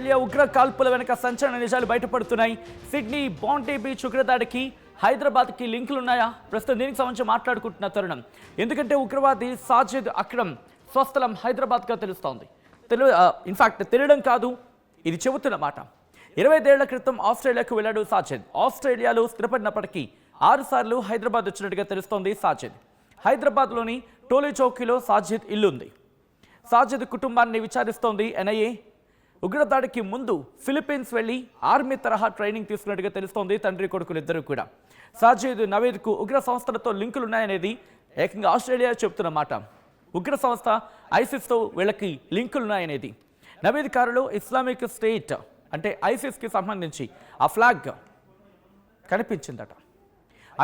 Australia ఉగ్ర కాల్పుల వెనుక సంచలన నిజాలు బయటపడుతున్నాయి. సిడ్నీ బాంటీ బీచ్ ఉగ్రదాడికి హైదరాబాద్కి లింకులున్నాయా? ప్రస్తుతం దీనికి సంబంధించి మాట్లాడుకుంటున్న తరుణం. ఎందుకంటే ఉగ్రవాది సాజిద్ అక్రమ్ స్వస్థలం హైదరాబాద్గా తెలుస్తోంది. ఇన్ఫాక్ట్ తెలియడం కాదు, ఇది చెబుతున్న మాట. 25 ఏళ్ల క్రితం ఆస్ట్రేలియాకు వెళ్ళాడు సాజిద్. ఆస్ట్రేలియాలో స్థిరపడినప్పటికీ 6 సార్లు హైదరాబాద్ వచ్చినట్టుగా తెలుస్తోంది సాజిద్. హైదరాబాద్లోని టోలీ చౌకీలో సాజిద్ ఇల్లుంది. సాజిద్ కుటుంబాన్ని విచారిస్తోంది ఎన్ఐఏ. ఉగ్రదాడికి ముందు ఫిలిప్పీన్స్ వెళ్లి ఆర్మీ తరహా ట్రైనింగ్ తీసుకున్నట్టుగా తెలుస్తోంది తండ్రి కొడుకులు ఇద్దరు కూడా. సాజిద్ నవీద్కు ఉగ్ర సంస్థలతో లింకులున్నాయనేది ఏకంగా ఆస్ట్రేలియా చెబుతున్న మాట. ఉగ్ర సంస్థ ఐసిస్తో వీళ్ళకి లింకులున్నాయనేది. నవీద్ కారులో ఇస్లామిక్ స్టేట్ అంటే ఐసిస్కి సంబంధించి ఆ ఫ్లాగ్ కనిపించిందట.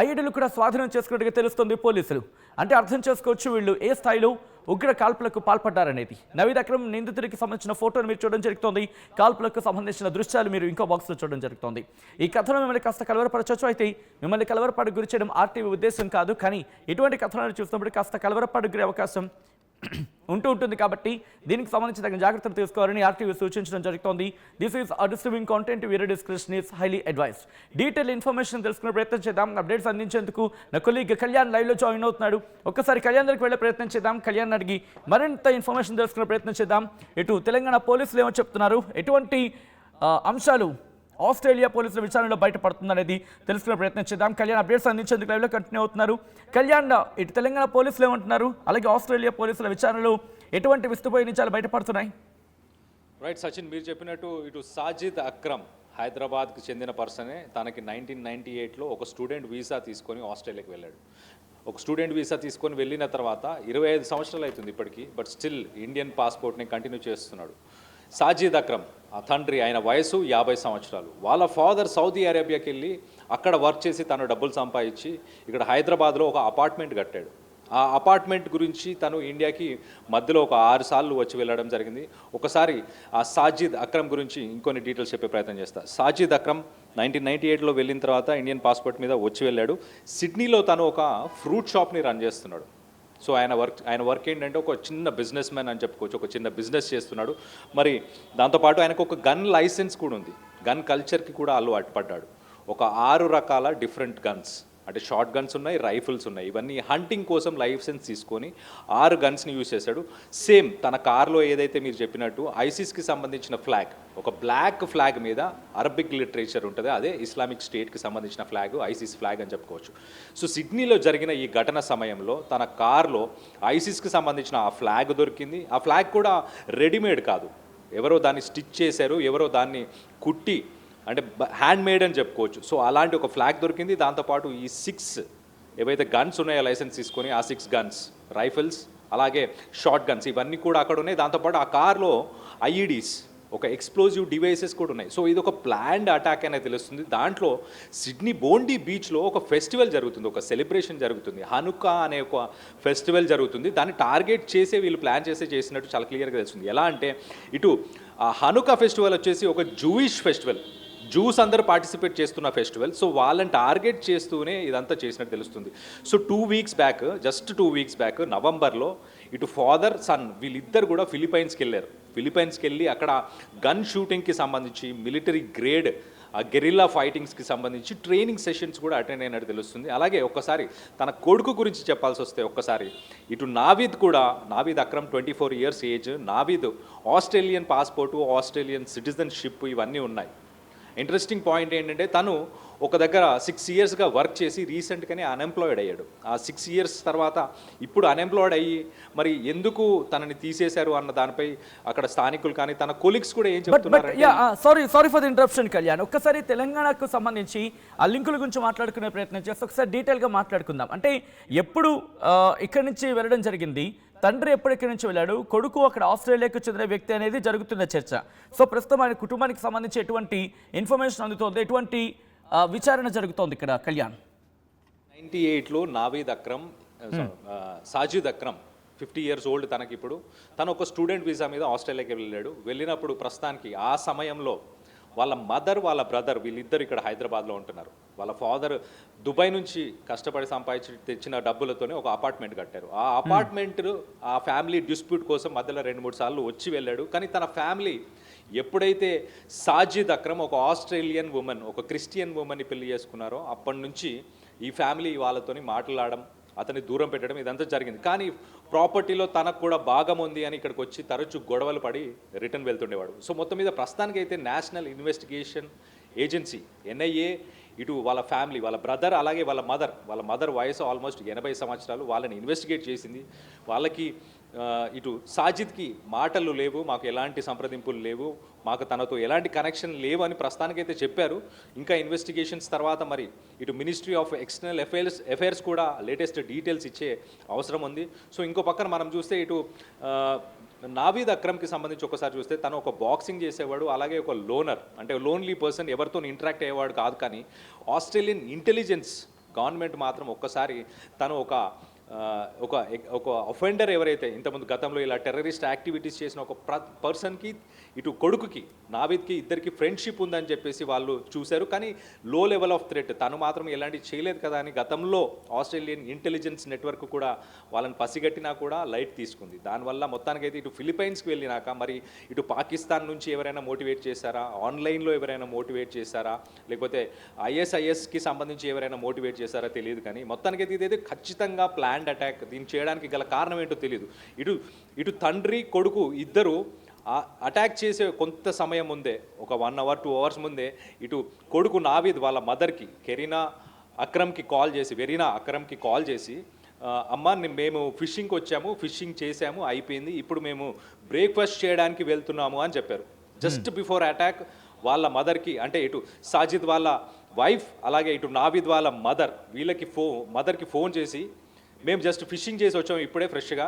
ఐఈడీలు కూడా స్వాధీనం చేసుకున్నట్టుగా తెలుస్తుంది పోలీసులు. అంటే అర్థం చేసుకోవచ్చు వీళ్ళు ఏ స్థాయిలో ఉగ్ర కాల్పులకు పాల్పడ్డారనేది. నవీద్ అక్రమ్ నిందితుడికి సంబంధించిన ఫోటోను మీరు చూడడం జరుగుతోంది. కాల్పులకు సంబంధించిన దృశ్యాలు మీరు ఇంకో బాక్స్లో చూడడం జరుగుతోంది. ఈ కథనం మిమ్మల్ని కాస్త కలవరపరచవచ్చు. అయితే మిమ్మల్ని కలవరపాటుకు గురి చేయడం ఆర్టీవీ ఉద్దేశం కాదు. కానీ ఇటువంటి కథనాలు చూసినప్పుడు కాస్త కలవరపాటుకు గురే అవకాశం ఉంటుంది. కాబట్టి దీనికి సంబంధించి తగిన జాగ్రత్తలు తీసుకోవాలని ఆర్టీవీ సూచించడం జరుగుతోంది. This is disturbing content. Video description is highly advised. Detail information తెలుసుకునే ప్రయత్నం చేద్దాం. అప్డేట్స్ అందించేందుకు నా కొలీగ్ కళ్యాణ్ లైవ్లో జాయిన్ అవుతున్నాడు. ఒక్కసారి కళ్యాణ్ దగ్గరికి వెళ్ళే ప్రయత్నం చేద్దాం. కళ్యాణ్ అడిగి మరింత ఇన్ఫర్మేషన్ తెలుసుకునే ప్రయత్నం చేద్దాం. ఇటు తెలంగాణ పోలీసులు ఏమో చెప్తున్నారు, ఎటువంటి అంశాలు ఆస్ట్రేలియా పోలీసుల విచారణలో బయటపడుతుందనేది తెలుసుకునే ప్రయత్నం చేద్దాం. కళ్యాణ్ అప్డేట్స్ అందించేందుకు లైవ్లో కంటిన్యూ అవుతున్నారు. కళ్యాణ్, ఇటు తెలంగాణ పోలీసులు ఏమంటున్నారు, అలాగే ఆస్ట్రేలియా పోలీసుల విచారణలో ఎటువంటి విస్తుపోయే నిజాలు బయటపడుతున్నాయి? రైట్ సచిన్, మీరు చెప్పినట్టు ఇటు సాజిద్ అక్రమ్ హైదరాబాద్కి చెందిన పర్సనే. తనకి 1998లో ఒక స్టూడెంట్ వీసా తీసుకొని ఆస్ట్రేలియాకి వెళ్ళాడు. ఒక స్టూడెంట్ వీసా తీసుకొని వెళ్ళిన తర్వాత 25 సంవత్సరాలు అవుతుంది ఇప్పటికీ. బట్ స్టిల్ ఇండియన్ పాస్పోర్ట్ని కంటిన్యూ చేస్తున్నాడు. సాజిద్ అక్రమ్ ఆ తండ్రి, ఆయన వయసు 50 సంవత్సరాలు. వాళ్ళ ఫాదర్ సౌదీ అరేబియాకి వెళ్ళి అక్కడ వర్క్ చేసి తను డబ్బులు సంపాదించి ఇక్కడ హైదరాబాద్లో ఒక అపార్ట్మెంట్ కట్టాడు. ఆ అపార్ట్మెంట్ గురించి తను ఇండియాకి మధ్యలో ఒక 6 సార్లు వచ్చి వెళ్ళడం జరిగింది. ఒకసారి ఆ సాజిద్ అక్రమ్ గురించి ఇంకొన్ని డీటెయిల్స్ చెప్పే ప్రయత్నం చేస్తా. సాజిద్ అక్రమ్ 1998లో వెళ్ళిన తర్వాత ఇండియన్ పాస్పోర్ట్ మీద వచ్చి వెళ్ళాడు. సిడ్నీలో తను ఒక ఫ్రూట్ షాప్ని రన్ చేస్తున్నాడు. సో ఆయన వర్క్ ఏంటంటే ఒక చిన్న బిజినెస్ మ్యాన్ అని చెప్పుకోవచ్చు. ఒక చిన్న బిజినెస్ చేస్తున్నాడు. మరి దాంతోపాటు ఆయనకు ఒక గన్ లైసెన్స్ కూడా ఉంది. గన్ కల్చర్కి కూడా అలవాటు పడ్డాడు. ఒక 6 రకాల డిఫరెంట్ గన్స్, అంటే షార్ట్ గన్స్ ఉన్నాయి, రైఫిల్స్ ఉన్నాయి. ఇవన్నీ హంటింగ్ కోసం లైసెన్స్ తీసుకొని 6 గన్స్ని యూజ్ చేశాడు. సేమ్ తన కార్లో ఏదైతే మీరు చెప్పినట్టు ఐసిస్కి సంబంధించిన ఫ్లాగ్, ఒక బ్లాక్ ఫ్లాగ్ మీద అరబిక్ లిటరేచర్ ఉంటుంది, అదే ఇస్లామిక్ స్టేట్కి సంబంధించిన ఫ్లాగ్, ఐసిస్ ఫ్లాగ్ అని చెప్పుకోవచ్చు. సో సిడ్నీలో జరిగిన ఈ ఘటన సమయంలో తన కార్లో ఐసిస్కి సంబంధించిన ఆ ఫ్లాగ్ దొరికింది. ఆ ఫ్లాగ్ కూడా రెడీమేడ్ కాదు, ఎవరో దాన్ని స్టిచ్ చేశారు, ఎవరో దాన్ని కుట్టి, అంటే హ్యాండ్ మేడ్ అని చెప్పుకోవచ్చు. సో అలాంటి ఒక ఫ్లాగ్ దొరికింది. దాంతోపాటు ఈ 6 ఏవైతే గన్స్ ఉన్నాయో లైసెన్స్ తీసుకొని ఆ 6 గన్స్, రైఫిల్స్, అలాగే షార్ట్ గన్స్, ఇవన్నీ కూడా అక్కడ ఉన్నాయి. దాంతోపాటు ఆ కార్లో ఐఈడీస్, ఒక ఎక్స్ప్లోజివ్ డివైసెస్ కూడా ఉన్నాయి. సో ఇది ఒక ప్లాన్డ్ అటాక్ అనేది తెలుస్తుంది. దాంట్లో సిడ్నీ బోండీ బీచ్లో ఒక ఫెస్టివల్ జరుగుతుంది, ఒక సెలబ్రేషన్ జరుగుతుంది, హనుకా అనే ఒక ఫెస్టివల్ జరుగుతుంది. దాన్ని టార్గెట్ చేసే వీళ్ళు ప్లాన్ చేసినట్టు చాలా క్లియర్గా తెలుస్తుంది. ఎలా అంటే ఇటు ఆ హనుకా ఫెస్టివల్ వచ్చేసి ఒక జూయిష్ ఫెస్టివల్, జూస్ అందరూ పార్టిసిపేట్ చేస్తున్న ఫెస్టివల్. సో వాళ్ళని టార్గెట్ చేస్తూనే ఇదంతా చేసినట్టు తెలుస్తుంది. So 2 weeks back, just 2 weeks back నవంబర్లో ఇటు ఫాదర్ సన్ వీళ్ళిద్దరు కూడా ఫిలిప్పైన్స్కి వెళ్ళారు. ఫిలిప్పైన్స్కి వెళ్ళి అక్కడ గన్ షూటింగ్కి సంబంధించి మిలిటరీ గ్రేడ్ ఆ గెరిల్లా ఫైటింగ్స్కి సంబంధించి ట్రైనింగ్ సెషన్స్ కూడా అటెండ్ అయినట్టు తెలుస్తుంది. అలాగే ఒక్కసారి తన కొడుకు గురించి చెప్పాల్సి వస్తే ఒక్కసారి ఇటు Naveed Akram 24 years age. Naveed Australian passport, Australian citizenship ఇవన్నీ ఉన్నాయి. ఇంట్రెస్టింగ్ పాయింట్ ఏంటంటే తను ఒక దగ్గర 6 ఇయర్స్గా వర్క్ చేసి రీసెంట్గానే అన్ఎంప్లాయిడ్ అయ్యాడు. ఆ 6 ఇయర్స్ తర్వాత ఇప్పుడు అన్ఎంప్లాయిడ్ అయ్యి మరి ఎందుకు తనని తీసేశారు అన్న దానిపై అక్కడ స్థానికులు కానీ తన కొలీగ్స్ కూడా ఏం చెప్తున్నారు. Sorry for the interruption Kalyan. ఒక్కసారి తెలంగాణకు సంబంధించి ఆ లింకుల గురించి మాట్లాడుకునే ప్రయత్నం చేస్తే ఒకసారి డీటెయిల్గా మాట్లాడుకుందాం. అంటే ఎప్పుడు ఇక్కడి నుంచి వెళ్ళడం జరిగింది, తండ్రి ఎప్పటిక్కడి నుంచి వెళ్ళాడు, కొడుకు అక్కడ ఆస్ట్రేలియాకు చెందిన వ్యక్తి అనేది జరుగుతున్న చర్చ. సో ప్రస్తుతం ఆయన కుటుంబానికి సంబంధించి ఎటువంటి ఇన్ఫర్మేషన్ అందుతోంది, ఎటువంటి విచారణ జరుగుతోంది ఇక్కడ కళ్యాణ్? 98లో సాజిద్ అక్రమ్ 50 ఇయర్స్ ఓల్డ్. తనకి ఇప్పుడు తను ఒక స్టూడెంట్ వీసా మీద ఆస్ట్రేలియాకి వెళ్ళాడు. వెళ్ళినప్పుడు ప్రస్తుతానికి ఆ సమయంలో వాళ్ళ మదర్ వాళ్ళ బ్రదర్ వీళ్ళిద్దరు ఇక్కడ హైదరాబాద్లో ఉంటున్నారు. వాళ్ళ ఫాదర్ దుబాయ్ నుంచి కష్టపడి సంపాదించి తెచ్చిన డబ్బులతోనే ఒక అపార్ట్మెంట్ కట్టారు. ఆ అపార్ట్మెంట్ ఆ ఫ్యామిలీ డిస్ప్యూట్ కోసం మధ్యలో 2-3 సార్లు వచ్చి వెళ్ళాడు. కానీ తన ఫ్యామిలీ ఎప్పుడైతే సాజిద్ అక్రమ్ ఒక ఆస్ట్రేలియన్ ఉమెన్, ఒక క్రిస్టియన్ ఉమెన్ని పెళ్లి చేసుకున్నారో అప్పటి నుంచి ఈ ఫ్యామిలీ వాళ్ళతోని మాట్లాడడం, అతన్ని దూరం పెట్టడం ఇదంతా జరిగింది. కానీ ప్రాపర్టీలో తనకు కూడా భాగం ఉంది అని ఇక్కడికి వచ్చి తరచు గొడవలు పడి రిటర్న్ వెళ్తుండేవాడు. సో మొత్తం మీద ప్రస్తుతానికి అయితే నేషనల్ ఇన్వెస్టిగేషన్ ఏజెన్సీ ఎన్ఐఏ ఇటు వాళ్ళ ఫ్యామిలీ, వాళ్ళ బ్రదర్ అలాగే వాళ్ళ మదర్ వయసు ఆల్మోస్ట్ 80 సంవత్సరాలు, వాళ్ళని ఇన్వెస్టిగేట్ చేసింది. వాళ్ళకి ఇటు సాజిద్కి మాటలు లేవు, మాకు ఎలాంటి సంప్రదింపులు లేవు, మాకు తనతో ఎలాంటి కనెక్షన్ లేవు అని ప్రస్తుతానికైతే చెప్పారు. ఇంకా ఇన్వెస్టిగేషన్స్ తర్వాత మరి ఇటు మినిస్ట్రీ ఆఫ్ ఎక్స్టర్నల్ అఫైర్స్ కూడా లేటెస్ట్ డీటెయిల్స్ ఇచ్చే అవసరం ఉంది. సో ఇంకో పక్కన మనం చూస్తే ఇటు నావీద్ అక్రమ్కి సంబంధించి ఒకసారి చూస్తే తను ఒక బాక్సింగ్ చేసేవాడు, అలాగే ఒక లోనర్, అంటే లోన్లీ పర్సన్, ఎవరితో ఇంటరాక్ట్ అయ్యేవాడు కాదు. కానీ ఆస్ట్రేలియన్ ఇంటెలిజెన్స్ గవర్నమెంట్ మాత్రం ఒక్కసారి తను ఒక అఫెండర్ ఎవరైతే ఇంతకుముందు గతంలో ఇలా టెర్రరిస్ట్ యాక్టివిటీస్ చేసిన ఒక పర్సన్కి ఇటు కొడుకుకి నావీద్కి ఇద్దరికి ఫ్రెండ్షిప్ ఉందని చెప్పేసి వాళ్ళు చూశారు. కానీ లో లెవెల్ ఆఫ్ థ్రెట్, తను మాత్రం ఎలాంటివి చేయలేదు కదా అని గతంలో ఆస్ట్రేలియన్ ఇంటెలిజెన్స్ నెట్వర్క్ కూడా వాళ్ళని పసిగట్టినా కూడా లైట్ తీసుకుంది. దానివల్ల మొత్తానికైతే ఇటు ఫిలిప్పైన్స్కి వెళ్ళినాక మరి ఇటు పాకిస్తాన్ నుంచి ఎవరైనా మోటివేట్ చేశారా, ఆన్లైన్లో ఎవరైనా మోటివేట్ చేశారా, లేకపోతే ఐఎస్ఐఎస్కి సంబంధించి ఎవరైనా మోటివేట్ చేశారా తెలియదు. కానీ మొత్తానికైతే ఇదైతే ఖచ్చితంగా ప్లాన్ అటాక్. దీన్ని చేయడానికి గల కారణం ఏంటో తెలియదు. ఇటు తండ్రి కొడుకు ఇద్దరు అటాక్ చేసే కొంత సమయం ముందే, ఒక 1 hour 2 hours ముందే ఇటు కొడుకు నావీద్ వాళ్ళ మదర్కి వెరీనా అక్రమ్కి కాల్ చేసి అమ్మ మేము ఫిషింగ్కి వచ్చాము, ఫిషింగ్ చేసాము, అయిపోయింది, ఇప్పుడు మేము బ్రేక్ఫాస్ట్ చేయడానికి వెళ్తున్నాము అని చెప్పారు. జస్ట్ బిఫోర్ అటాక్ వాళ్ళ మదర్కి, అంటే ఇటు సాజిద్ వాళ్ళ వైఫ్ అలాగే ఇటు నావీద్ వాళ్ళ మదర్కి ఫోన్ చేసి మేము జస్ట్ ఫిషింగ్ చేసి వచ్చాము ఇప్పుడే ఫ్రెష్గా,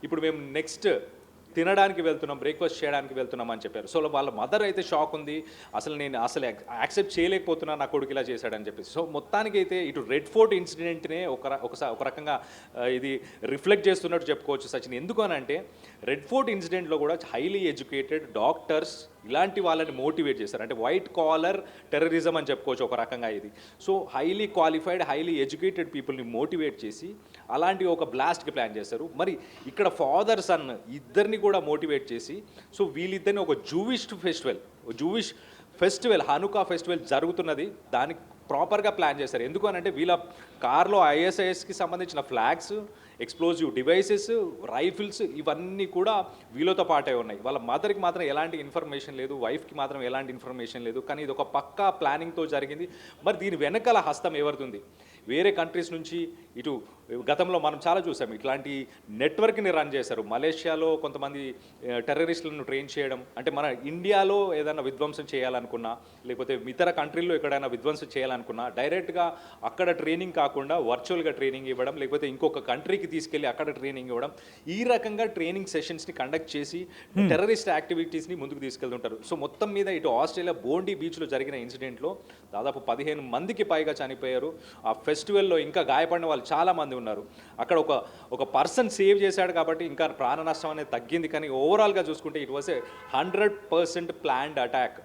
ఇప్పుడు మేము నెక్స్ట్ తినడానికి వెళ్తున్నాం, బ్రేక్ఫాస్ట్ చేయడానికి వెళ్తున్నాం అని చెప్పారు. సో వాళ్ళ మదర్ అయితే షాక్ ఉంది, నేను యాక్సెప్ట్ చేయలేకపోతున్నా నా కొడుకు ఇలా చేశాడని చెప్పేసి. సో మొత్తానికి అయితే ఇటు రెడ్ ఫోర్ట్ ఇన్సిడెంట్నే ఒక రకంగా ఇది రిఫ్లెక్ట్ చేస్తున్నట్టు చెప్పుకోవచ్చు సచిన్. ఎందుకు అని అంటే రెడ్ ఫోర్ట్ ఇన్సిడెంట్లో కూడా హైలీ ఎడ్యుకేటెడ్ డాక్టర్స్ ఇలాంటి వాళ్ళని మోటివేట్ చేస్తారు, అంటే వైట్ కాలర్ టెర్రరిజం అని చెప్పుకోవచ్చు ఒక రకంగా ఇది. So highly qualified highly educated పీపుల్ని మోటివేట్ చేసి అలాంటి ఒక బ్లాస్ట్కి ప్లాన్ చేస్తారు. మరి ఇక్కడ ఫాదర్ సన్ ఇద్దరిని కూడా మోటివేట్ చేసి, సో వీళ్ళిద్దరిని ఒక జూవిష్ ఫెస్టివల్ హనుకా ఫెస్టివల్ జరుగుతున్నది దానికి ప్రాపర్గా ప్లాన్ చేస్తారు. ఎందుకు అని అంటే వీళ్ళ కార్లో ఐఎస్ఐఎస్కి సంబంధించిన ఫ్లాగ్స్, ఎక్స్ప్లోజివ్ డివైసెస్, రైఫిల్స్ ఇవన్నీ కూడా వీళ్ళతో పాటే ఉన్నాయి. వాళ్ళ మదర్కి మాత్రం ఎలాంటి ఇన్ఫర్మేషన్ లేదు, వైఫ్కి మాత్రం ఎలాంటి ఇన్ఫర్మేషన్ లేదు. కానీ ఇది ఒక పక్కా ప్లానింగ్తో జరిగింది. మరి దీని వెనకాల హస్తం ఎవరిది? వేరే కంట్రీస్ నుంచి ఇటు గతంలో మనం చాలా చూసాం ఇట్లాంటి నెట్వర్క్ని రన్ చేశారు. మలేషియాలో కొంతమంది టెర్రరిస్టులను ట్రైన్ చేయడం, అంటే మన ఇండియాలో ఏదైనా విధ్వంసం చేయాలనుకున్నా, లేకపోతే ఇతర కంట్రీల్లో ఎక్కడైనా విధ్వంసం చేయాలనుకున్నా డైరెక్ట్గా అక్కడ ట్రైనింగ్ కాకుండా వర్చువల్గా ట్రైనింగ్ ఇవ్వడం, లేకపోతే ఇంకొక కంట్రీకి తీసుకెళ్ళి అక్కడ ట్రైనింగ్ ఇవ్వడం, ఈ రకంగా ట్రైనింగ్ సెషన్స్ని కండక్ట్ చేసి టెర్రరిస్ట్ యాక్టివిటీస్ని ముందుకు తీసుకెళ్తుంటారు. సో మొత్తం మీద ఇటు ఆస్ట్రేలియా బోండీ బీచ్లో జరిగిన ఇన్సిడెంట్లో దాదాపు 15 మందికి పైగా చనిపోయారు. ఆ ఫెస్టివల్లో ఇంకా గాయపడిన వాళ్ళు చాలామంది ఉన్నారు. అక్కడ ఒక పర్సన్ సేవ్ చేశాడు కాబట్టి ఇంకా ప్రాణ నష్టం అనేది తగ్గింది. కానీ ఓవరాల్గా చూసుకుంటే ఇట్ వాస్ 100% ప్లాన్డ్ అటాక్.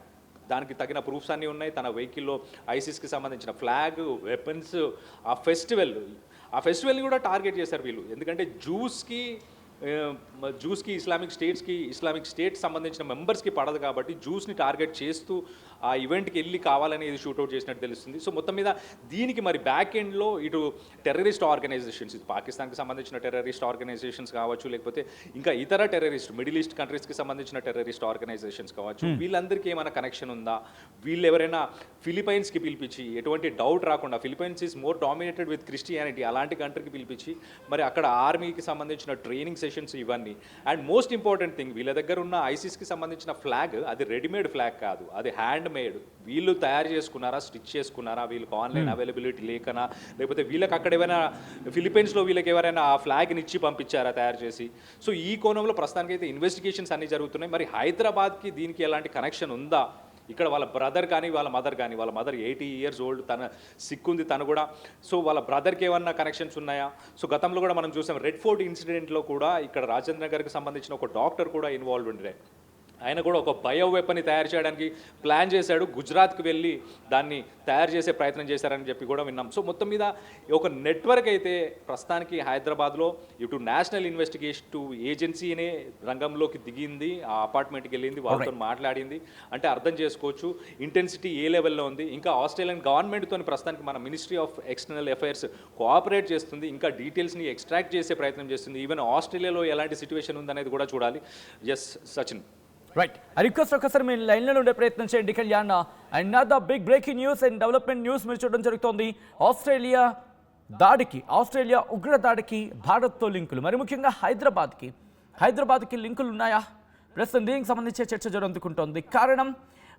దానికి తగిన ప్రూఫ్స్ అన్నీ ఉన్నాయి. తన వెహికల్లో ఐసిస్కి సంబంధించిన ఫ్లాగ్, వెపన్స్, ఆ ఫెస్టివల్ని కూడా టార్గెట్ చేశారు వీళ్ళు. ఎందుకంటే జూస్కి ఇస్లామిక్ స్టేట్ సంబంధించిన మెంబర్స్కి పడదు కాబట్టి జూస్ని టార్గెట్ చేస్తూ ఆ ఈవెంట్కి వెళ్ళి కావాలని ఇది షూట్అవుట్ చేసినట్టు తెలుస్తుంది. సో మొత్తం మీద దీనికి మరి బ్యాక్ ఎండ్లో ఇటు టెర్రరిస్ట్ ఆర్గనైజేషన్స్, ఇది పాకిస్తాన్కి సంబంధించిన టెర్రరిస్ట్ ఆర్గనైజేషన్స్ కావచ్చు, లేకపోతే ఇంకా ఇతర మిడిల్ ఈస్ట్ కంట్రీస్కి సంబంధించిన టెర్రరిస్ట్ ఆర్గనైజేషన్స్ కావచ్చు, వీళ్ళందరికీ ఏమైనా కనెక్షన్ ఉందా? వీళ్ళు ఎవరైనా ఫిలిప్పైన్స్కి పిలిపించి ఎటువంటి డౌట్ రాకుండా, Philippines is more dominated with Christianity, అలాంటి కంట్రీకి పిలిపించి మరి అక్కడ ఆర్మీకి సంబంధించిన ట్రైనింగ్ సెషన్స్ ఇవన్నీ. అండ్ మోస్ట్ ఇంపార్టెంట్ థింగ్, వీళ్ళ దగ్గర ఉన్న ఐసిస్కి సంబంధించిన ఫ్లాగ్ అది రెడీమేడ్ ఫ్లాగ్ కాదు, అది హ్యాండ్ మేడ్. వీళ్ళు తయారు చేసుకున్నారా, స్టిచ్ చేసుకున్నారా, వీళ్ళకి ఆన్లైన్ అవైలబిలిటీ లేకనా, లేకపోతే వీళ్ళకి అక్కడ ఏమైనా ఫిలిప్పైన్స్లో వీళ్ళకి ఎవరైనా ఆ ఫ్లాగ్ని ఇచ్చి పంపించారా తయారు చేసి? సో ఈ కోణంలో ప్రస్తుతానికి అయితే ఇన్వెస్టిగేషన్స్ అన్నీ జరుగుతున్నాయి. మరి హైదరాబాద్కి దీనికి ఎలాంటి కనెక్షన్ ఉందా? ఇక్కడ వాళ్ళ బ్రదర్ కానీ వాళ్ళ మదర్ 80 years old, తన సిక్కుంది తను కూడా. సో వాళ్ళ బ్రదర్కి ఏమన్నా కనెక్షన్స్ ఉన్నాయా? సో గతంలో కూడా మనం చూసాం రెడ్ ఫోర్ట్ ఇన్సిడెంట్లో కూడా ఇక్కడ రాజేంద్ర నగర్కి సంబంధించిన ఒక డాక్టర్ కూడా ఇన్వాల్వ్ ఉండే. ఆయన కూడా ఒక బయో వెపన్ని తయారు చేయడానికి ప్లాన్ చేశాడు. గుజరాత్కి వెళ్ళి దాన్ని తయారు చేసే ప్రయత్నం చేశారని చెప్పి కూడా విన్నాం. సో మొత్తం మీద ఒక నెట్వర్క్ అయితే ప్రస్తుతానికి హైదరాబాద్లో ఇటు నేషనల్ ఇన్వెస్టిగేషన్ ఏజెన్సీనే రంగంలోకి దిగింది, ఆ అపార్ట్మెంట్కి వెళ్ళింది, వాళ్ళతో మాట్లాడింది. అంటే అర్థం చేసుకోవచ్చు ఇంటెన్సిటీ ఏ లెవెల్లో ఉంది. ఇంకా ఆస్ట్రేలియన్ గవర్నమెంట్తో ప్రస్తుతానికి మన ministry of external affairs cooperate చేస్తుంది, ఇంకా డీటెయిల్స్ని ఎక్స్ట్రాక్ట్ చేసే ప్రయత్నం చేస్తుంది. ఈవెన్ ఆస్ట్రేలియాలో ఎలాంటి సిచ్యువేషన్ ఉందనేది కూడా చూడాలి. ఎస్ సచిన్. రైట్, ఆ రిక్వెస్ట్ ఒకసారి మీరు లైన్లో ఉండే ప్రయత్నం చేయండి Kalyan. And not the big breaking news and development news మీరు చూడడం జరుగుతోంది. ఆస్ట్రేలియా ఉగ్ర దాడికి భారత్తో లింకులు, మరి ముఖ్యంగా హైదరాబాద్కి లింకులు ఉన్నాయా? ప్రస్తుతం దీనికి సంబంధించే చర్చ జరుగుతుంటోంది. కారణం,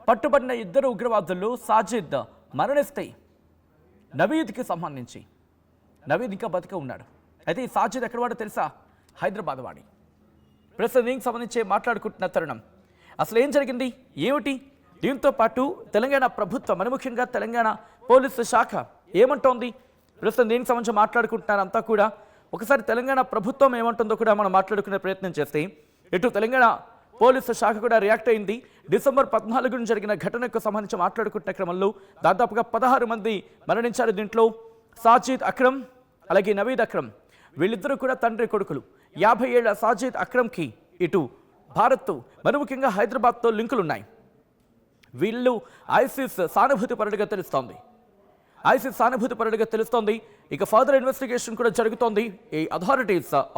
పట్టుబడిన ఇద్దరు ఉగ్రవాదులు సాజిద్ మరణిస్తే నవీద్కి సంబంధించి నవీద్ ఇంకా బతికే ఉన్నాడు. అయితే ఈ సాజిద్ ఎక్కడ వాడో తెలుసా? హైదరాబాద్ వాడి. ప్రస్తుతం దీనికి సంబంధించి మాట్లాడుకుంటున్న తరుణం, అసలు ఏం జరిగింది ఏమిటి? దీంతో పాటు తెలంగాణ ప్రభుత్వం, మరి ముఖ్యంగా తెలంగాణ పోలీసు శాఖ ఏమంటోంది? ప్రస్తుతం దీనికి సంబంధించి మాట్లాడుకుంటున్నారు అంతా కూడా. ఒకసారి తెలంగాణ ప్రభుత్వం ఏమంటుందో కూడా మనం మాట్లాడుకునే ప్రయత్నం చేస్తే, ఇటు తెలంగాణ పోలీసు శాఖ కూడా రియాక్ట్ అయింది. డిసెంబర్ 14 జరిగిన ఘటనకు సంబంధించి మాట్లాడుకుంటున్న క్రమంలో దాదాపుగా 16 మంది మరణించారు. దీంట్లో సాజిద్ అక్రమ్ అలాగే నవీద్ అక్రమ్ వీళ్ళిద్దరూ కూడా తండ్రి కొడుకులు. 50 ఏళ్ల సాజిద్ అక్రమ్కి ఇటు భారత్, మరి ముఖ్యంగా హైదరాబాద్తో లింకులున్నాయి. వీళ్ళు ఐసిస్ సానుభూతి పరుడుగా తెలుస్తోంది. ఇక ఫర్దర్ ఇన్వెస్టిగేషన్ కూడా జరుగుతోంది. ఈ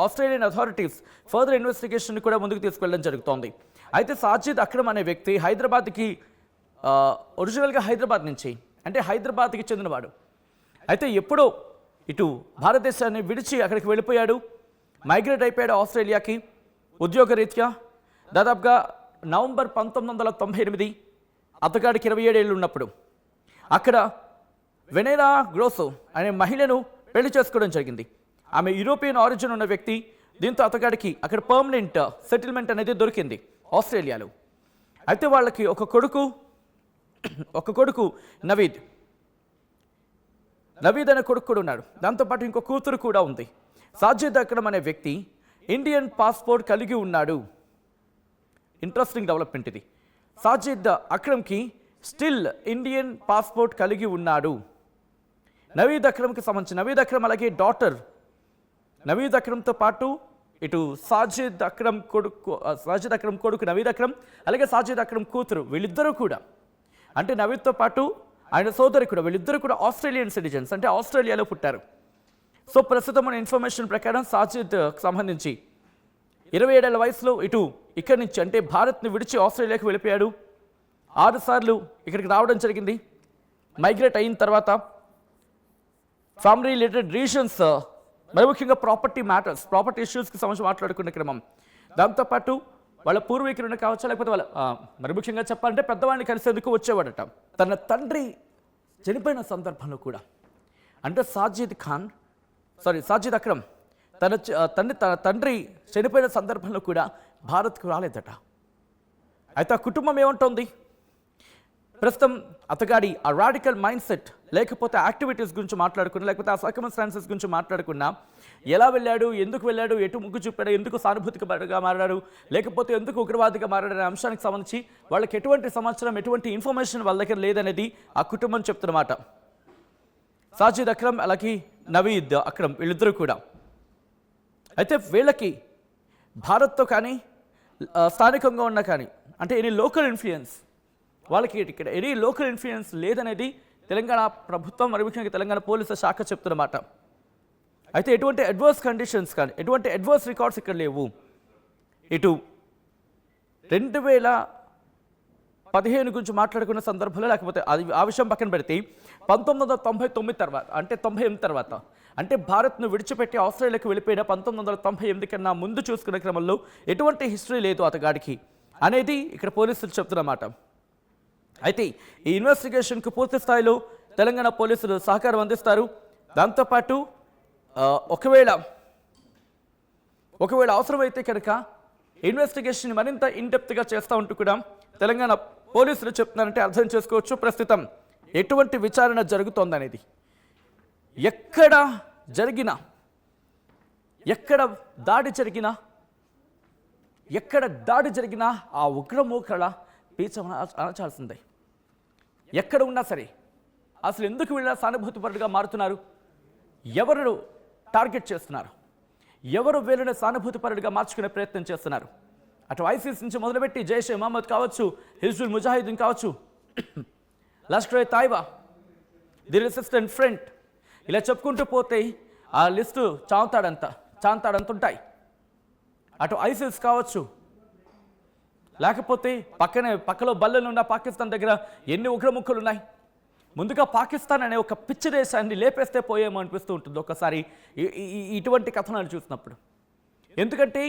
ఆస్ట్రేలియన్ అథారిటీస్ ఫర్దర్ ఇన్వెస్టిగేషన్ కూడా ముందుకు తీసుకెళ్ళడం జరుగుతోంది. అయితే సాజిద్ అక్రమ్ అనే వ్యక్తి హైదరాబాద్కి ఒరిజినల్గా హైదరాబాద్ నుంచి, అంటే హైదరాబాద్కి చెందినవాడు. అయితే ఎప్పుడో ఇటు భారతదేశాన్ని విడిచి అక్కడికి వెళ్ళిపోయాడు, మైగ్రేట్ అయిపోయాడు ఆస్ట్రేలియాకి ఉద్యోగరీత్యా. దాదాపుగా నవంబర్ 1998 అతగాడికి 27 ఏళ్ళు ఉన్నప్పుడు అక్కడ వెనెలా గ్రోసో అనే మహిళను పెళ్లి చేసుకోవడం జరిగింది. ఆమె యూరోపియన్ ఆరిజిన్ ఉన్న వ్యక్తి. దీంతో అతగాడికి అక్కడ పర్మనెంట్ సెటిల్మెంట్ అనేది దొరికింది ఆస్ట్రేలియాలో. అయితే వాళ్ళకి ఒక కొడుకు నవీద్ అనే కొడుకు కూడా ఉన్నాడు. దాంతోపాటు ఇంకో కూతురు కూడా ఉంది. సాజిద్ అక్రమ్ అనే వ్యక్తి ఇండియన్ పాస్పోర్ట్ కలిగి ఉన్నాడు. ఇంట్రెస్టింగ్ డెవలప్మెంట్ ఇది. సాజిద్ అక్రమ్కి స్టిల్ ఇండియన్ పాస్పోర్ట్ కలిగి ఉన్నాడు. నవీద్ అక్రమ్కి సంబంధించి నవీద్ అక్రమ్ అలాగే డాటర్ నవీద్ అక్రమ్తో పాటు ఇటు సాజిద్ అక్రమ్ కొడుకు నవీద్ అక్రమ్ అలాగే సాజిద్ అక్రమ్ కూతురు వీళ్ళిద్దరూ కూడా, అంటే నవీద్తో పాటు ఆయన సోదరి కూడా, వీళ్ళిద్దరూ కూడా ఆస్ట్రేలియన్ సిటిజన్స్, అంటే ఆస్ట్రేలియాలో పుట్టారు. సో ప్రస్తుతం మన ఇన్ఫర్మేషన్ ప్రకారం సాజిద్ సంబంధించి 27 ఏళ్ల వయసులో ఇక్కడి నుంచి అంటే భారత్ని విడిచి ఆస్ట్రేలియాకి వెళ్ళిపోయాడు. 6 సార్లు ఇక్కడికి రావడం జరిగింది. మైగ్రేట్ అయిన తర్వాత ఫ్యామిలీ రిలేటెడ్ రీజన్స్, మరి ముఖ్యంగా ప్రాపర్టీ ఇష్యూస్కి సంబంధించి మాట్లాడుకునే క్రమం, దాంతోపాటు వాళ్ళ పూర్వీకులను కావచ్చు, లేకపోతే వాళ్ళ మరి ముఖ్యంగా చెప్పాలంటే పెద్దవాడిని కలిసేందుకు వచ్చేవాడట. తన తండ్రి చనిపోయిన సందర్భంలో కూడా, అంటే సాజిద్ అక్రమ్ తన తండ్రి చనిపోయిన సందర్భంలో కూడా భారత్కు రాలేదట. అయితే ఆ కుటుంబం ఏమంటోంది? ప్రస్తుతం అతగాడి ఆ రాడికల్ మైండ్ సెట్, లేకపోతే యాక్టివిటీస్ గురించి మాట్లాడుకున్నా, లేకపోతే ఆ సర్కమ్స్టాన్సెస్ గురించి మాట్లాడుకున్నా, ఎలా వెళ్ళాడు, ఎందుకు వెళ్ళాడు, ఎటు ముగ్గు చూపాడు, ఎందుకు సానుభూతిగా మారాడు, లేకపోతే ఎందుకు ఉగ్రవాదిగా మారాడు అనే అంశానికి సంబంధించి వాళ్ళకి ఎటువంటి సమాచారం, ఎటువంటి ఇన్ఫర్మేషన్ వాళ్ళ దగ్గర లేదనేది ఆ కుటుంబం చెప్తున్నమాట. సాజిద్ అక్రమ్ అలాగే నవీద్ అక్రమ్ వీళ్ళిద్దరూ కూడా. అయితే వీళ్ళకి భారత్తో కానీ స్థానికంగా ఉన్న కానీ, అంటే ఎనీ లోకల్ ఇన్ఫ్లుయెన్స్, వాళ్ళకి ఇక్కడ ఎనీ లోకల్ ఇన్ఫ్లుయెన్స్ లేదనేది తెలంగాణ ప్రభుత్వం, మరి ముఖ్యంగా తెలంగాణ పోలీసు శాఖ చెప్తున్నమాట. అయితే ఎటువంటి అడ్వర్స్ కండిషన్స్ కానీ, ఎటువంటి అడ్వర్స్ రికార్డ్స్ ఇక్కడ లేవు. ఇటు 2015 గురించి మాట్లాడుకున్న సందర్భంలో, లేకపోతే అది ఆ విషయం పక్కన పెడితే 1999 తర్వాత, అంటే 98 తర్వాత, అంటే భారత్ను విడిచిపెట్టి ఆస్ట్రేలియాకి వెళ్ళిపోయిన 1998 కన్నా ముందు చూసుకునే క్రమంలో ఎటువంటి హిస్టరీ లేదు అతగాడికి అనేది ఇక్కడ పోలీసులు చెప్తున్నమాట. అయితే ఈ ఇన్వెస్టిగేషన్కు పూర్తి స్థాయిలో తెలంగాణ పోలీసులు సహకారం అందిస్తారు. దాంతోపాటు ఒకవేళ అవసరమైతే కనుక ఇన్వెస్టిగేషన్ మరింత ఇన్డెప్త్గా చేస్తూ ఉంటూ కూడా తెలంగాణ పోలీసులు చెప్తున్నారంటే అర్థం చేసుకోవచ్చు ప్రస్తుతం ఎటువంటి విచారణ జరుగుతోందనేది. ఎక్కడ దాడి జరిగినా ఎక్కడ దాడి జరిగినా ఆ ఉగ్రమూకల పీచ అణచాల్సిందే. ఎక్కడ ఉన్నా సరే అసలు ఎందుకు వీళ్ళ సానుభూతిపరులుగా మారుతున్నారు? ఎవరు టార్గెట్ చేస్తున్నారు? ఎవరు వీళ్ళని సానుభూతిపరులుగా మార్చుకునే ప్రయత్నం చేస్తున్నారు? అటు ఐసిస్ నుంచి మొదలుపెట్టి జైషే మహమ్మద్ కావచ్చు, హిజ్బుల్ ముజాహిదీన్ కావచ్చు, లష్కర్ ఏ తాయిబా, ది రెసిస్టెంట్ ఫ్రంట్, ఇలా చెప్పుకుంటూ పోతే ఆ లిస్టు చాంతాడంత ఉంటాయి. అటు ఐసిస్ కావచ్చు, లేకపోతే పక్కలో బల్లలు ఉన్న పాకిస్తాన్ దగ్గర ఎన్ని ఉగ్రముఖులు ఉన్నాయి. ముందుగా పాకిస్తాన్ అనే ఒక పిచ్చి దేశాన్ని లేపేస్తే పోయేమో అనిపిస్తూ ఉంటుంది ఒకసారి ఇటువంటి కథనాలు చూసినప్పుడు. ఎందుకంటే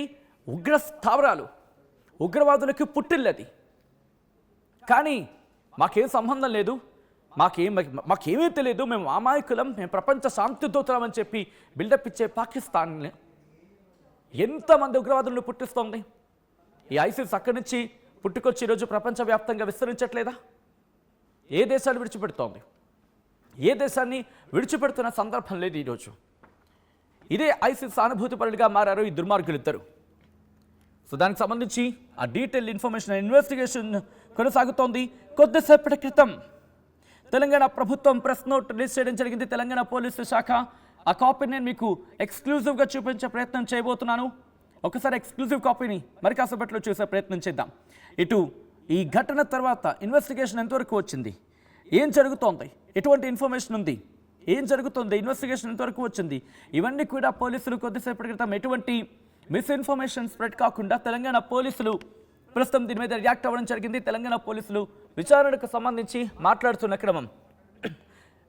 ఉగ్ర స్థావరాలు, ఉగ్రవాదులకి పుట్టిల్లది. కానీ మాకేం సంబంధం లేదు, మాకేమీ తెలియదు, మేము అమాయకులం, మేము ప్రపంచ శాంతిదూతలం అని చెప్పి బిల్డప్ ఇచ్చే పాకిస్తాన్ని ఎంతమంది ఉగ్రవాదులను పుట్టిస్తోంది. ఈ ఐసిస్ అక్కడి నుంచి పుట్టుకొచ్చి ఈరోజు ప్రపంచవ్యాప్తంగా విస్తరించట్లేదా? ఏ దేశాలు విడిచిపెడుతోంది? ఏ దేశాన్ని విడిచిపెడుతున్న సందర్భం లేదు ఈరోజు. ఇదే ఐసిస్ సానుభూతిపరులుగా మారారు ఈ దుర్మార్గులిద్దరు. సో దానికి సంబంధించి ఆ డీటెయిల్ ఇన్ఫర్మేషన్ ఇన్వెస్టిగేషన్ కొనసాగుతోంది. కొద్దిసేపటి క్రితం తెలంగాణ ప్రభుత్వం ప్రెస్ నోట్ రిలీజ్ చేయడం జరిగింది. తెలంగాణ పోలీసు శాఖ ఆ కాపీని నేను మీకు ఎక్స్క్లూజివ్గా చూపించే ప్రయత్నం చేయబోతున్నాను. ఒకసారి ఎక్స్క్లూజివ్ కాపీని మరి కాసేపట్లో చూసే ప్రయత్నం చేద్దాం. ఇటు ఈ ఘటన తర్వాత ఇన్వెస్టిగేషన్ ఎంతవరకు వచ్చింది, ఏం జరుగుతోంది, ఎటువంటి ఇన్ఫర్మేషన్ ఉంది, ఏం జరుగుతుంది, ఇన్వెస్టిగేషన్ ఎంతవరకు వచ్చింది, ఇవన్నీ కూడా పోలీసులు కొద్దిసేపటి క్రితం ఎటువంటి మిస్ఇన్ఫర్మేషన్ స్ప్రెడ్ కాకుండా తెలంగాణ పోలీసులు ప్రస్తుతం దీని మీద రియాక్ట్ అవ్వడం జరిగింది. తెలంగాణ పోలీసులు విచారణకు సంబంధించి మాట్లాడుతున్న క్రమం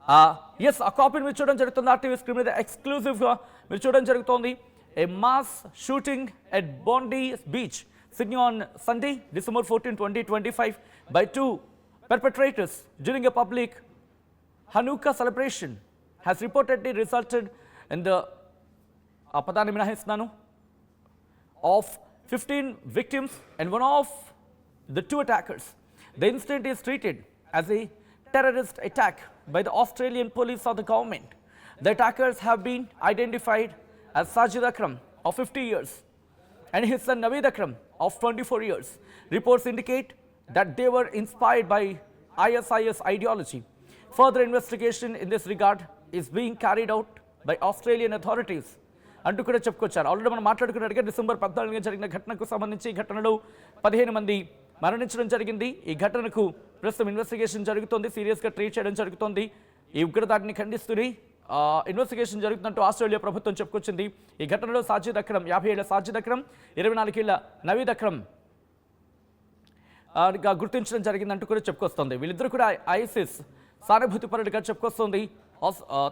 ఆ కాపీని మీరు చూడడం జరుగుతుంది. ఆర్టీవీ స్క్రీన్ మీద ఎక్స్క్లూజివ్గా మీరు చూడడం జరుగుతోంది. ఏ మాస్ షూటింగ్ ఎట్ బాండీ beach Sydney on Sunday, December 14, 2025 by two perpetrators during a public Hanukkah celebration has reportedly resulted in the of 15 victims and one of the two attackers. The incident is treated as a terrorist attack by the Australian police or the government. The attackers have been identified as Sajid Akram of 50 years and his son Naveed Akram of 24 years. Reports indicate that they were inspired by ISIS ideology. Further investigation in this regard is being carried out by Australian authorities. అంటూ కూడా చెప్పుకొచ్చారు. Already మనం మాట్లాడుకున్నట్టుగా December 14 జరిగిన ఘటనకు సంబంధించి ఈ ఘటనలో 15 మంది మరణించడం జరిగింది. ఈ ఘటనకు ప్రస్తుతం ఇన్వెస్టిగేషన్ జరుగుతోంది, సీరియస్గా ట్రీట్ చేయడం జరుగుతోంది. ఈ ఉగ్రదాడిని ఖండిస్తూనే ఇన్వెస్టిగేషన్ జరుగుతున్నట్టు ఆస్ట్రేలియా ప్రభుత్వం చెప్పుకొచ్చింది. ఈ ఘటనలో సాజిద్ అక్రమ్ 50 ఏళ్ల సాజిద్ అక్రమ్, 24 ఏళ్ల నవీద్ అక్రమ్ గుర్తించడం జరిగిందంటూ కూడా చెప్పుకొస్తుంది. వీళ్ళిద్దరూ కూడా ఐసిస్ సానుభూతిపరులుగా చెప్పుకొస్తుంది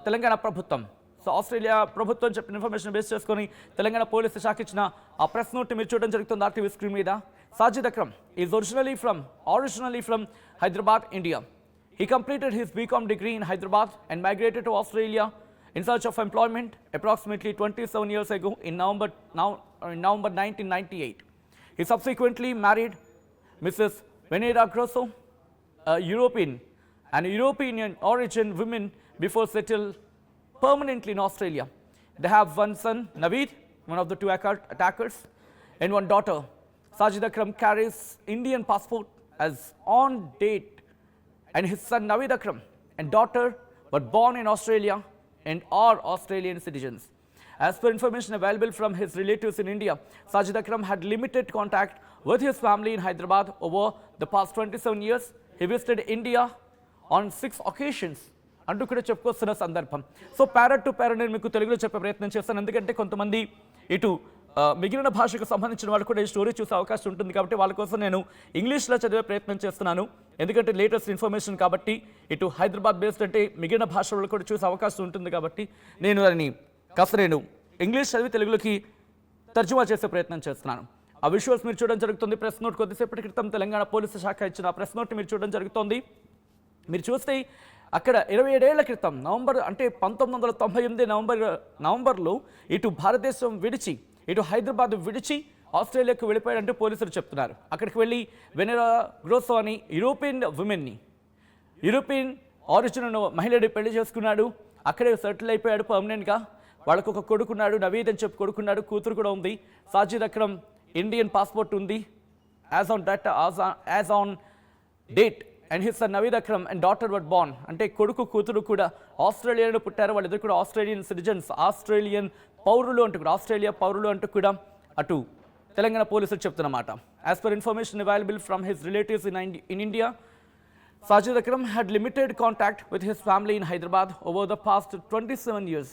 తెలంగాణ ప్రభుత్వం. సో ఆస్ట్రేలియా ప్రభుత్వం చెప్పిన ఇన్ఫర్మేషన్ బేస్ చేసుకొని తెలంగాణ పోలీసు శాఖ ఇచ్చిన ఆ ప్రెస్ నోట్ మీరు చూడడం జరుగుతుంది ఆర్టీవీ స్క్రీన్ మీద. Sajid Akram is originally from Hyderabad, India. He completed his BCom degree in Hyderabad and migrated to Australia in search of employment approximately 27 years ago in November 1998. He subsequently married Mrs. Venera Grosso, a European origin woman before settled permanently in Australia. They have one son, Naveed, one of the two attackers, and one daughter. Sajid Akram carries Indian passport as on date, and his son Naveed Akram and daughter were born in Australia and are Australian citizens. As per information available from his relatives in India, Sajid Akram had limited contact with his family in Hyderabad over the past 27 years. He visited India on 6 occasions. అంటూ కూడా చెప్పుకొస్తున్న సందర్భం. So parrot to parrot నేను మీకు తెలుగులో చెప్పే ప్రయత్నం చేస్తాను, ఎందుకంటే కొంతమంది ఇటు మిగిలిన భాషకు సంబంధించిన వాళ్ళు కూడా ఈ స్టోరీ చూసే అవకాశం ఉంటుంది కాబట్టి వాళ్ళ కోసం నేను ఇంగ్లీష్లో చదివే ప్రయత్నం చేస్తున్నాను. ఎందుకంటే లేటెస్ట్ ఇన్ఫర్మేషన్ కాబట్టి ఇటు హైదరాబాద్ బేస్డ్ అంటే మిగిలిన భాషలు కూడా చూసే అవకాశం ఉంటుంది కాబట్టి నేను దాన్ని కాస్త ఇంగ్లీష్ చదివి తెలుగులోకి తర్జుమా చేసే ప్రయత్నం చేస్తున్నాను. ఆ విజువల్స్ మీరు చూడడం జరుగుతుంది. ప్రెస్ నోట్ కొద్దిసేపటి క్రితం తెలంగాణ పోలీసు శాఖ ఇచ్చిన ప్రెస్ నోట్ మీరు చూడడం జరుగుతోంది. మీరు చూస్తే అక్కడ 27 ఏళ్ల క్రితం నవంబర్ అంటే 1998 నవంబర్లో ఇటు భారతదేశం విడిచి ఇటు హైదరాబాద్ విడిచి ఆస్ట్రేలియాకు వెళ్ళిపోయాడంటూ పోలీసులు చెప్తున్నారు. అక్కడికి వెళ్ళి వెనెరా గ్రోసో అని యూరోపియన్ ఆరిజిన్ మహిళని పెళ్లి చేసుకున్నాడు. అక్కడే సెటిల్ అయిపోయాడు పర్మనెంట్గా. వాళ్ళకు ఒక కొడుకున్నాడు, నవీద్ అని చెప్పి కొడుకున్నాడు, కూతురు కూడా ఉంది. సాజిద్ అక్రమ్ ఇండియన్ పాస్పోర్ట్ ఉంది as on date. And his son Naveed Akram and daughter were born. అంటే కొడుకు కూతురు కూడా ఆస్ట్రేలియాలో పుట్టారు. వాళ్ళిద్దరు కూడా ఆస్ట్రేలియన్ సిటిజన్స్, ఆస్ట్రేలియన్ పౌరులు అంటూ కూడా, ఆస్ట్రేలియా పౌరులు అంటూ కూడా అటు తెలంగాణ పోలీసులు చెప్తున్నమాట. As per information available from his relatives in India, Sajid Akram had limited contact with his family in Hyderabad over the past 27 years.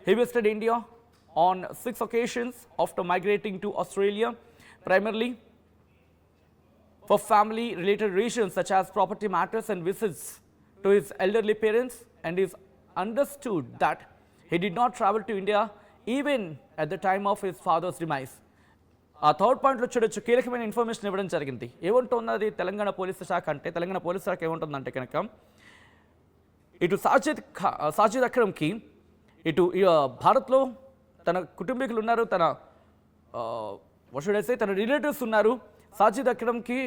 He visited India on 6 occasions after migrating to Australia, primarily for family-related reasons such as property matters and visits to his elderly parents, and is understood that he did not travel to India even at the time of his father's demise. ఆ third పాయింట్లో చూడొచ్చు, కీలకమైన information ఇవ్వడం జరిగింది. ఏముంటున్నది Telangana police శాఖ అంటే, Telangana police శాఖ ఏముంటుందంటే కనుక, ఇటు సాజిద్ అక్రమ్కి ఇటు భారత్లో తన కుటుంబీకులు ఉన్నారు, తన రిలేటివ్స్ ఉన్నారు. సాజిద్ అక్రమ్కి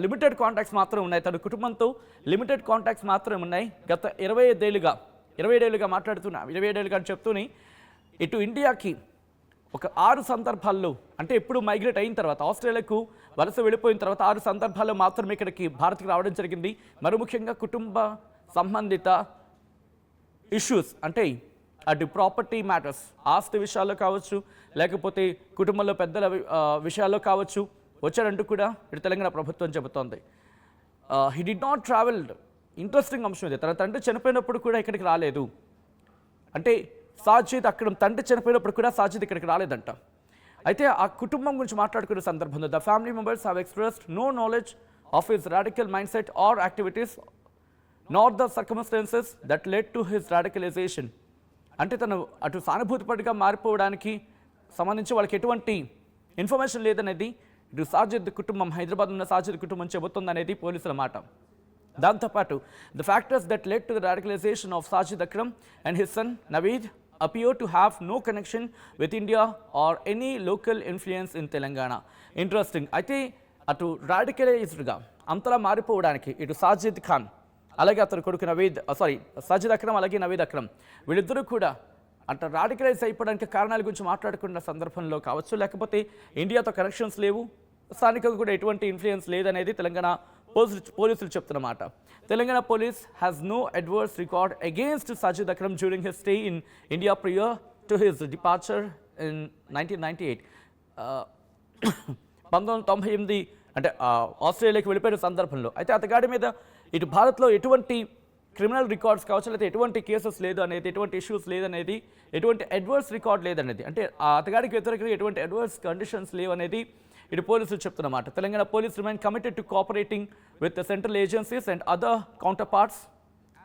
లిమిటెడ్ కాంటాక్ట్స్ మాత్రం ఉన్నాయి, తన కుటుంబంతో లిమిటెడ్ కాంటాక్ట్స్ మాత్రమే ఉన్నాయి. గత 27 ఏళ్ళుగా మాట్లాడుతున్నా, 27 ఏళ్ళుగా చెప్తూనే ఇటు ఇండియాకి ఒక 6 సందర్భాల్లో, అంటే ఎప్పుడు మైగ్రేట్ అయిన తర్వాత, ఆస్ట్రేలియాకు వలస వెళ్ళిపోయిన తర్వాత 6 సందర్భాల్లో మాత్రమే ఇక్కడికి భారత్కి రావడం జరిగింది. మరి ముఖ్యంగా కుటుంబ సంబంధిత ఇష్యూస్, అంటే అటు ప్రాపర్టీ మ్యాటర్స్, ఆస్తి విషయాల్లో కావచ్చు, లేకపోతే కుటుంబంలో పెద్దల విషయాల్లో కావచ్చు వచ్చారంటూ కూడా ఇటు తెలంగాణ ప్రభుత్వం చెబుతోంది. He did not travelled. Interesting అంశం ఇది. తన తండ్రి చనిపోయినప్పుడు కూడా ఇక్కడికి రాలేదు. అంటే సాజిద్ అక్రమ్ తండ్రి చనిపోయినప్పుడు కూడా సాజిద్ ఇక్కడికి రాలేదంట. అయితే ఆ కుటుంబం గురించి మాట్లాడుకునే సందర్భంలో the family members have expressed no knowledge of his radical mind set or activities not the circumstances that led to his radicalisation. అంటే తను అటు సానుభూతిపడిగా మారిపోవడానికి సంబంధించి వాళ్ళకి ఎటువంటి ఇన్ఫర్మేషన్ లేదనేది ఇటు సాజిద్ కుటుంబం, హైదరాబాద్ ఉన్న సాజిద్ కుటుంబం చెబుతుందనేది పోలీసుల మాట. దాంతోపాటు the factors that led to the radicalisation of Sajid Akram and his son Naveed appear to have no connection with India or any local influence in Telangana. Interesting. అయితే అటు రాడికలైజ్డ్గా అంతలా మారిపోవడానికి ఇటు సాజిద్ ఖాన్ అలాగే అతని కొడుకు సాజిద్ అక్రమ్ అలాగే నవీద్ అక్రమ్ వీళ్ళిద్దరూ కూడా అంటే రాడికలైజ్ అయిపోవడానికి కారణాల గురించి మాట్లాడుకున్న సందర్భంలో కావచ్చు, లేకపోతే ఇండియాతో కనెక్షన్స్ లేవు, స్థానికంగా కూడా ఎటువంటి ఇన్ఫ్లుయెన్స్ లేదనేది తెలంగాణ పోలీసులు చెప్తున్నమాట. Telangana police has no adverse record against Sajid Akram during his stay in India prior to his departure in 1998. 1998 అంటే ఆస్ట్రేలియాకి వెళ్ళిపోయిన సందర్భంలో. అయితే అతగాడి మీద ఇటు భారత్లో ఎటువంటి క్రిమినల్ రికార్డ్స్ కావచ్చు, లేకపోతే ఎటువంటి కేసెస్ లేదు అనేది, ఎటువంటి ఇష్యూస్ లేదనేది, ఎటువంటి అడ్వర్స్ రికార్డ్ లేదనేది, అంటే ఆ అతగాడికి వ్యతిరేకంగా ఎటువంటి అడ్వర్స్ కండిషన్స్ లేవనేది ఇటు పోలీసులు చెప్తున్నమాట. Telangana police remain committed to cooperating with the central agencies and other counterparts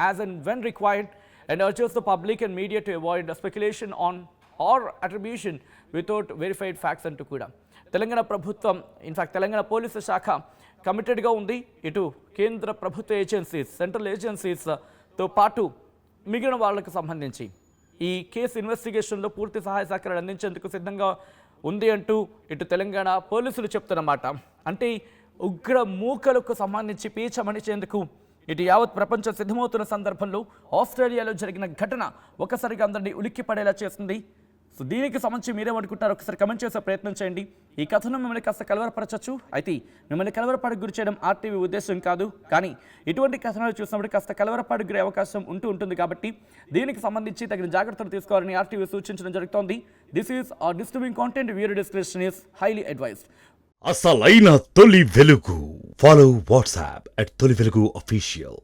as and when required and urges the public and media to avoid speculation on or attribution without verified facts అంటూ కూడా తెలంగాణ ప్రభుత్వం, in fact Telangana police శాఖ కమిటెడ్గా ఉంది. ఇటు కేంద్ర ప్రభుత్వ agencies, central ఏజెన్సీస్తో పాటు మిగిలిన వాళ్ళకు సంబంధించి ఈ కేసు ఇన్వెస్టిగేషన్లో పూర్తి సహాయ సహకారాలు అందించేందుకు సిద్ధంగా ఉంది అంటూ ఇటు తెలంగాణ పోలీసులు చెప్తున్నమాట. అంటే ఉగ్ర మూకలకు సంబంధించి పీచమణిచేందుకు ఇటు యావత్ ప్రపంచం సిద్ధమవుతున్న సందర్భంలో ఆస్ట్రేలియాలో జరిగిన ఘటన ఒకసారిగా అందరినీ ఉలిక్కి పడేలా చేస్తుంది. సో దీనికి సంబంధించి మీరేమనుకుంటారో ఒకసారి కమెంట్ చేసే ప్రయత్నం చేయండి. ఈ కథను మిమ్మల్ని కాస్త కలవరపరచచ్చు, అయితే మిమ్మల్ని కలవరపాటుకు గురి చేయడం ఆర్టీవీ ఉద్దేశం కాదు. కానీ ఇటువంటి కథనాలు చూసినప్పుడు కాస్త కలవరపాటుకు గురే అవకాశం ఉంటుంది. కాబట్టి దీనికి సంబంధించి తగిన జాగ్రత్తలు తీసుకోవాలని ఆర్టీవీ సూచించడం జరుగుతోంది. This is disturbing content. Viewer description is highly advised. అసలైన తొలి వెలుగు. ఫాలో వాట్సాప్ @తొలి వెలుగు అఫీషియల్.